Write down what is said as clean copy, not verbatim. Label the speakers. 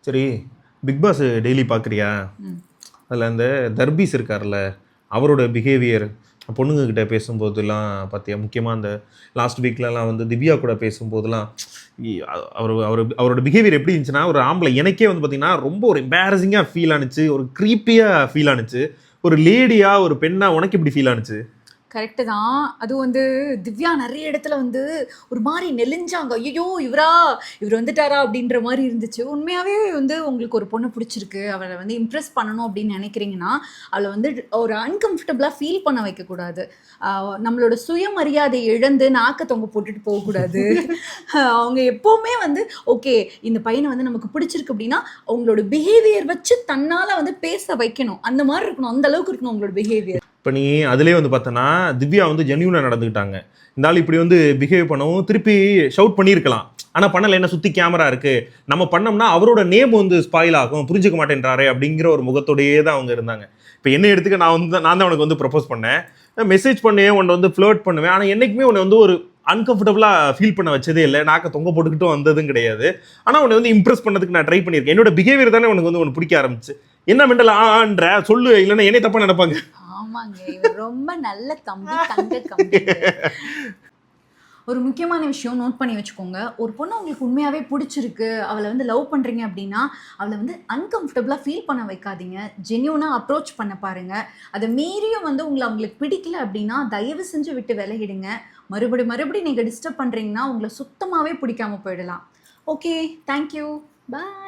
Speaker 1: சரி, big pass daily பார்க்குறியா? அதில் அந்த தர்பீஸ் இருக்கார்ல, அவரோட பிஹேவியர் பொண்ணுங்கக்கிட்ட பேசும்போதெல்லாம் பார்த்தியா? முக்கியமாக அந்த லாஸ்ட் வீக்லலாம் வந்து திவ்யா கூட பேசும்போதெல்லாம் அவரோட பிஹேவியர் எப்படி இருந்துச்சுன்னா, ஒரு ஆம்பளை எனக்கே வந்து பார்த்திங்கன்னா ரொம்ப ஒரு எம்பாரசிங்காக ஃபீல் ஆனுச்சு, ஒரு க்ரீப்பியாக ஃபீல் ஆனுச்சு. ஒரு லேடியாக ஒரு பெண்ணாக உனக்கு எப்படி ஃபீல் ஆனுச்சு?
Speaker 2: கரெக்டு தான். அதுவும் வந்து திவ்யா நிறைய இடத்துல வந்து ஒரு மாதிரி நெலிஞ்சாங்க. ஐயோ இவர் வந்துட்டாரா அப்படின்ற மாதிரி இருந்துச்சு. உண்மையாகவே வந்து உங்களுக்கு ஒரு பொண்ணை பிடிச்சிருக்கு, அவளை வந்து இம்ப்ரெஸ் பண்ணணும் அப்படின்னு நினைக்கிறீங்கன்னா அவளை வந்து ஒரு அன்கம்ஃபர்டபுளாக ஃபீல் பண்ண வைக்கக்கூடாது. நம்மளோட சுயமரியாதை இழந்து நாக்க தொங்க போட்டுட்டு போகக்கூடாது. அவங்க எப்போவுமே வந்து ஓகே இந்த பையனை வந்து நமக்கு பிடிச்சிருக்கு அப்படின்னா அவங்களோட பிஹேவியர் வச்சு தன்னால் வந்து பேச வைக்கணும். அந்த மாதிரி இருக்கணும், அந்த அளவுக்கு இருக்கணும் உங்களோட பிஹேவியர்.
Speaker 1: இப்போ நீ அதிலே வந்து பார்த்தோன்னா திவ்யா வந்து ஜென்யூனாக நடந்துக்கிட்டாங்க. இந்த ஆள் இப்படி வந்து பிஹேவ் பண்ணவும் திருப்பி ஷவுட் பண்ணியிருக்கலாம். ஆனால் பண்ணலை, என்ன சுற்றி கேமரா இருக்குது, நம்ம பண்ணோம்னா அவரோட நேம் வந்து ஸ்பாயில் ஆகும், புரிஞ்சுக்க மாட்டேன்றாரே அப்படிங்கிற ஒரு முகத்தோடையே தான் அவங்க இருந்தாங்க. இப்போ என்ன எடுத்துக்க நான் தான் உனக்கு வந்து ப்ரப்போஸ் பண்ணேன், மெசேஜ் பண்ணேன், உன்னை வந்து ஃப்ளர்ட் பண்ணுவேன். ஆனால் என்றைக்குமே உன்னை வந்து ஒரு அன்கம்ஃபர்டபுளாக ஃபீல் பண்ண வச்சதே இல்லை, நாக்க தொங்க போட்டுக்கிட்டும் வந்ததும் கிடையாது. ஆனால் உன்னை வந்து இம்ப்ரெஸ் பண்ணதுக்கு நான் ட்ரை பண்ணியிருக்கேன். என்னோட பிஹேவியர் தானே உனக்கு வந்து உனக்கு பிடிக்க ஆரம்பிச்சு. என்ன மெண்டல் ஆன்ற சொல்லு, இல்லைன்னா என்னை தப்பாக நினைப்பாங்க.
Speaker 2: ஆமாங்க, இவர் ரொம்ப நல்ல தம்பி, தங்க கம்பி. ஒரு முக்கியமான விஷயம் நோட் பண்ணி வச்சுக்கோங்க. ஒரு பொண்ணு உங்களுக்கு உண்மையாகவே பிடிச்சிருக்கு, அவளை வந்து லவ் பண்ணுறீங்க அப்படின்னா அவளை வந்து அன்கம்ஃபர்டபுளாக ஃபீல் பண்ண வைக்காதீங்க. ஜென்யூனாக அப்ரோச் பண்ண பாருங்கள். அதை மீறியும் வந்து அவங்களுக்கு பிடிக்கல அப்படின்னா தயவு செஞ்சு விட்டு விலகிடுங்க. மறுபடியும் நீங்கள் டிஸ்டர்ப் பண்ணுறீங்கன்னா உங்களை சுத்தமாகவே பிடிக்காம போயிடலாம். ஓகே, தேங்க்யூ, பாய்.